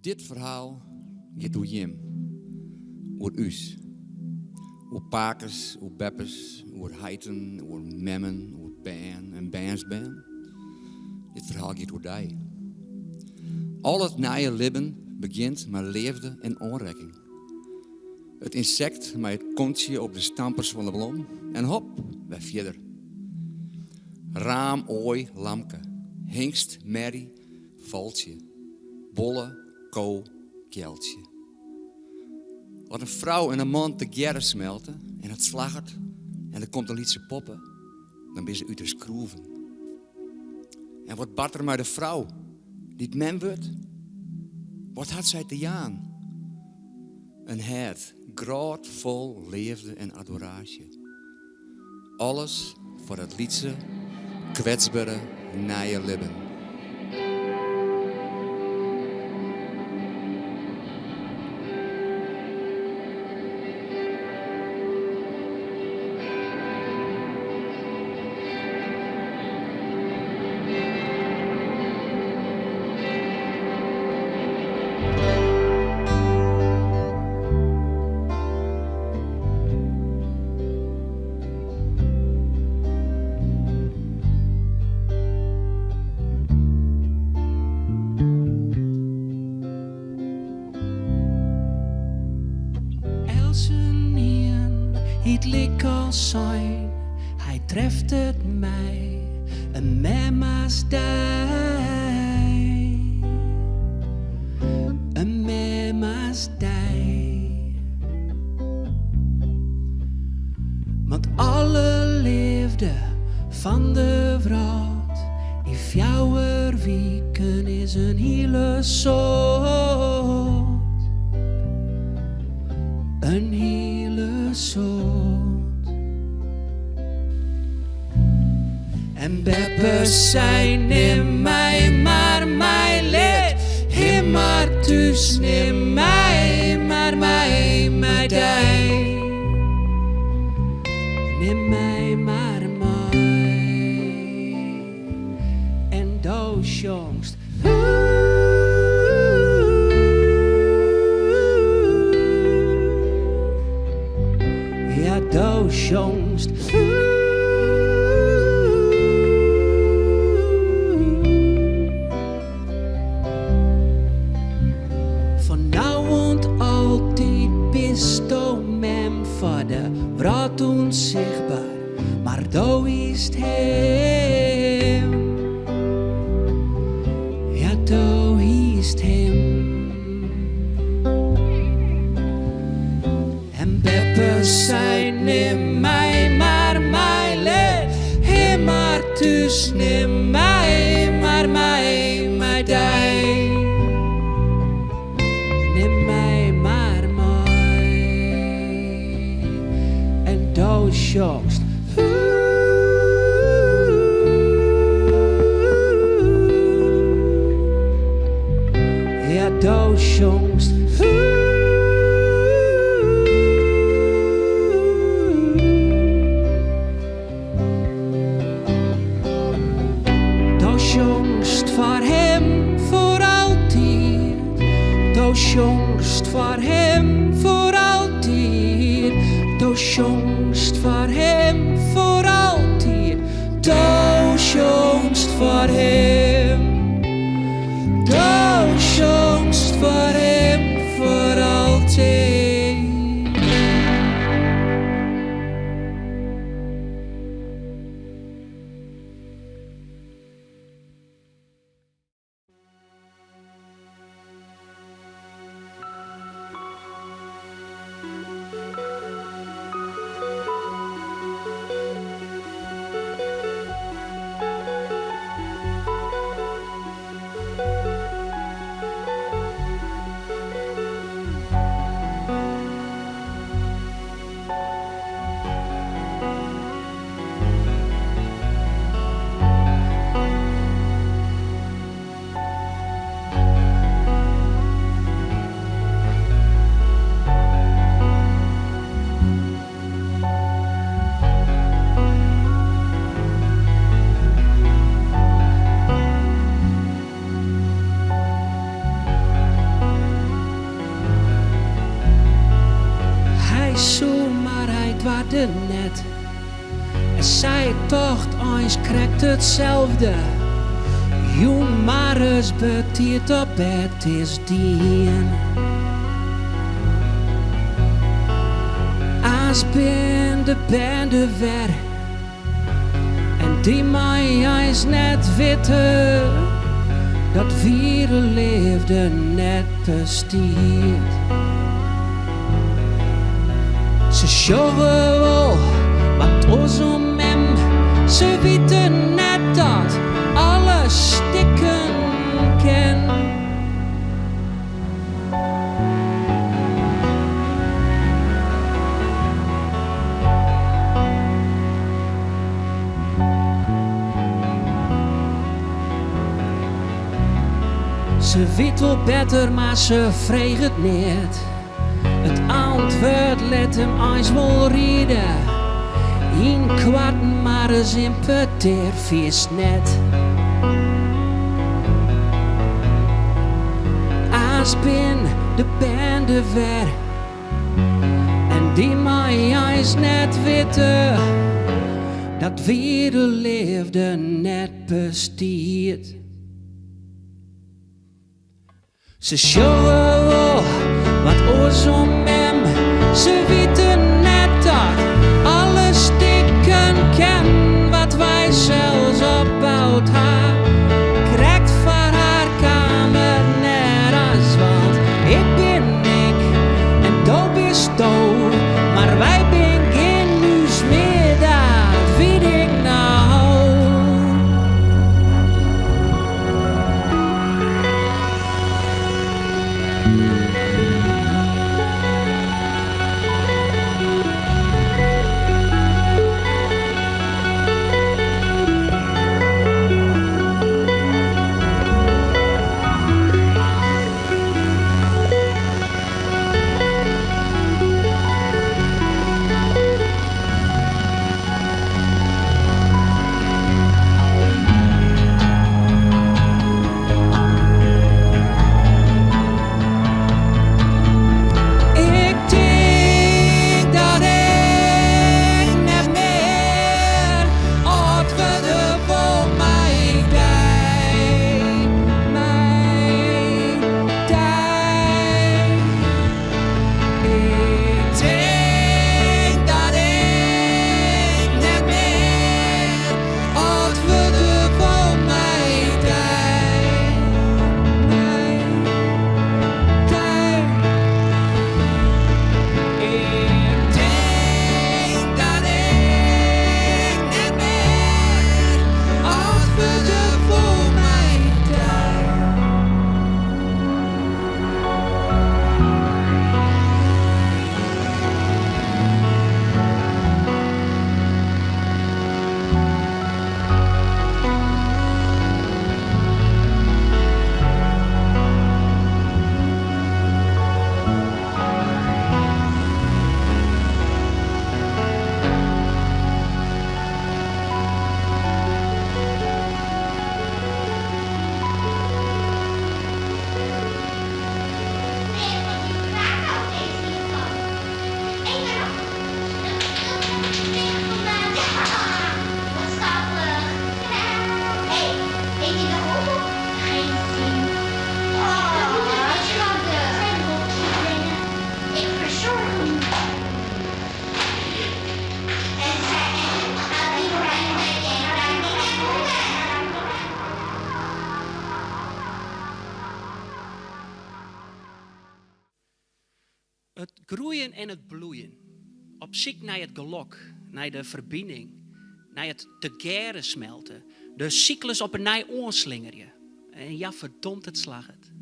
Dit verhaal gaat over Jim, over us. Over pakers, over beppers, over heiten, over memmen, over baan en bansbaan. Dit verhaal gaat over die. Al het nieuwe leven begint met liefde en aanraking. Het insect met het kontje op de stampers van de bloem en hop, wij verder. Raam, ooi, lamke, hengst, merrie, valtje, bolle, ko, kjeltje. Wat een vrouw en een man together smelten en het slaggert en er komt een liedje poppen, dan ben ze uit de schroeven. En wat bart er met de vrouw die het men wordt? Wat had zij te jaan? Een hart, groot vol liefde en adoratie. Alles voor het liedje, kwetsbare, nieuwe leven. Het lik als zijn, hij treft het mij, een mema's dij. Een mema's dij. Want alle liefde van de vrouw, in fjouwer wieken is een hele soort. Een hele soort. En beppers zijn neem mij maar mij leed, hem maar thuis neem mij maar mij dij. Neem mij maar mij. En doos jongst. Ja, doos jongst. Wraad onzichtbaar, maar do is het hem. Ja, do is het hem. En beppers zijn neem mij maar mij leed, hem maar thuis neem mij maar mij dij. Neem mij maar jongst. Ja, doos jongst. Doos jongst voor hem voor altijd. Doos jongst voor hem voor altijd. Doos jongst voor hem voor altijd. Doos jongst voor hem. Doos jongst voor hem voor altijd. weten net. En zij tocht eens krijgt hetzelfde. Jong Maris betiert op het is dien. Als ben de bende ver. En die mij eens net weten. Dat vierde leefde net bestiert. Ze sjorren wel wat ons om hem. Ze weten net dat alles stikken kan. Ze weet wel beter, maar ze vreeg het niet. Het antwoord let hem eens wel rieden. In kwart maar eens in peteer vis net. Als bin de bende ver. En die mij eens net weten. Dat weer de leefde net bestiert. Ze sjorren wel wat oors om hem. Ze weten net dat alles stikken kan. Wat wij zelfs opbouwd haar. Krijgt van haar kamer net als want ik ben ik en do bist do. Maar wij ben geen nieuws meer, dat weet ik nou. Het groeien en het bloeien. Op zoek naar het geluk, naar de verbinding, naar het tegere smelten. De cyclus op een nij oorslingeren. En ja, verdomd het slag het.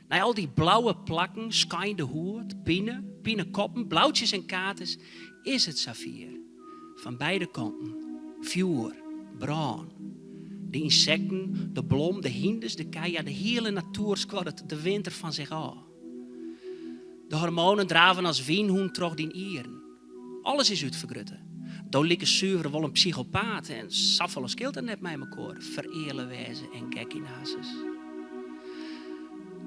Naar al die blauwe plakken, schijnde hoed, pinnenkoppen, blauwtjes en katers, is het saffier. Van beide kanten. Vuur, bruin. De insecten, de blom, de hinders, de kei, de hele natuur squadt de winter van zich af. De hormonen draven als wienhoen trog die ieren. Alles is uitvergrutten. Daar likken zuiver wel een psychopaat en saffelen skilt er net met elkaar. Vereerle wijzen en gekkinazes.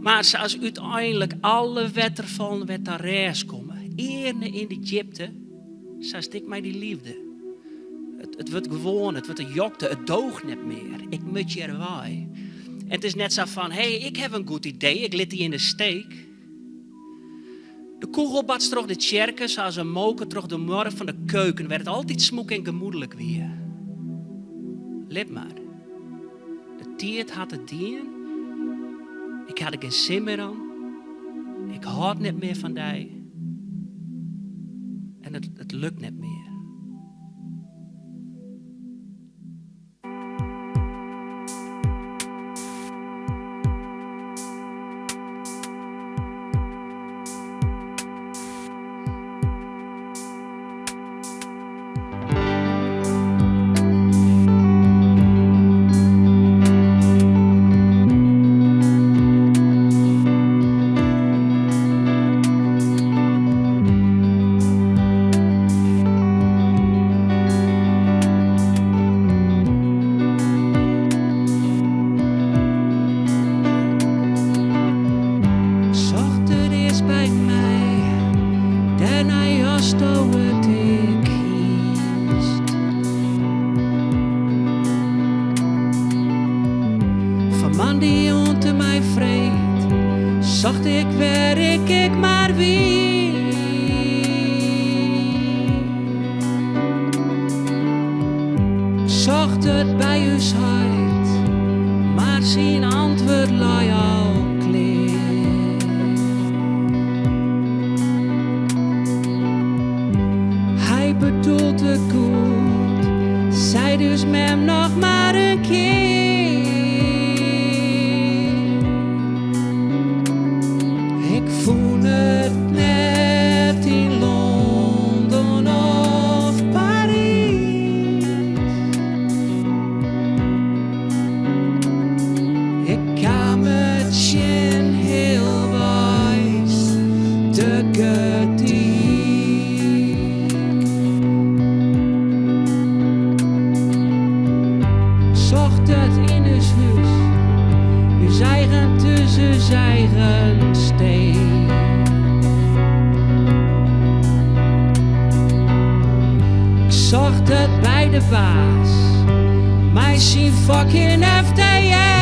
Maar als uiteindelijk alle wetter van wet daar reis komen, eerne in de Egypte, Zoals ik mij die liefde. Het wordt gewoon, het wordt een jokte, het doogt niet meer. Ik moet je erbij. En het is net zo van, ik heb een goed idee, ik liet die in de steek. De kogelbad terug de tjerken, zoals een moker terug de morgen van de keuken, werd het altijd smoek en gemoedelijk weer. Let maar. De tijd had het dienen. Ik had er geen zin meer aan. Ik houd niet meer van die. En het lukt niet meer. Man die onder mij vreet, zocht ik waar ik maar wie. Zocht het bij uw hart, maar zijn antwoord lag al klaar. Hij bedoelt het goed, zei dus met hem nog maar een keer. Ik voel het net in Londen of Parijs. Ik kan het zien heel wijs, de gedie. Zocht het in het huis, uw eigen tussen eigen steen. Ik zocht het bij de baas, mij zien fucking FDA.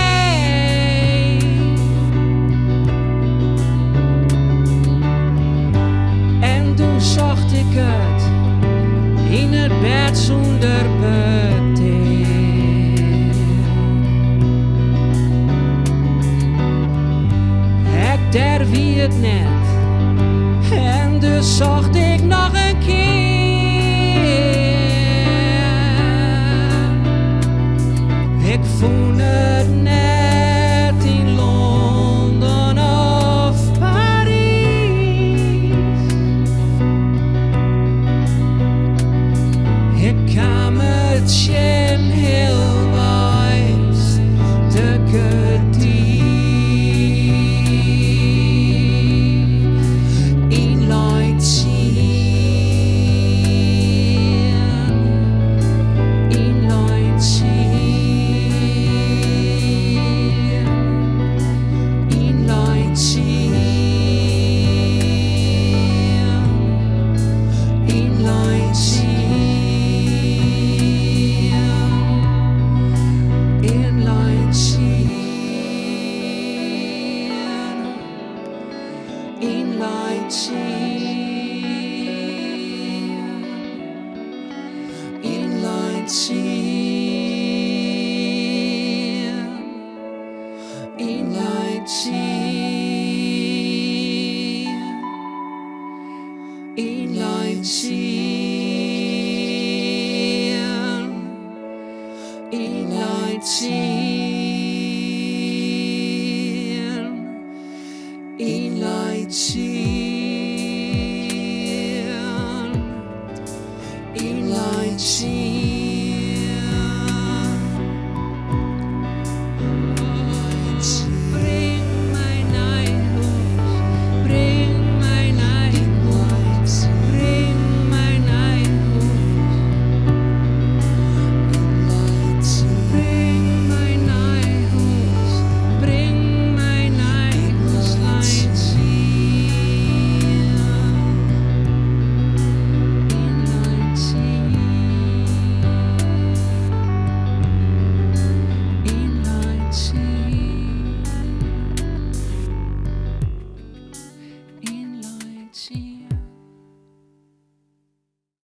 En toen zocht ik het in het bed zonder bedekking. Daar wie het net, en dus zocht ik nog een keer. Ik voel het net in Londen of Parijs. Ik kan het zien heel wijs, de gedie. Inline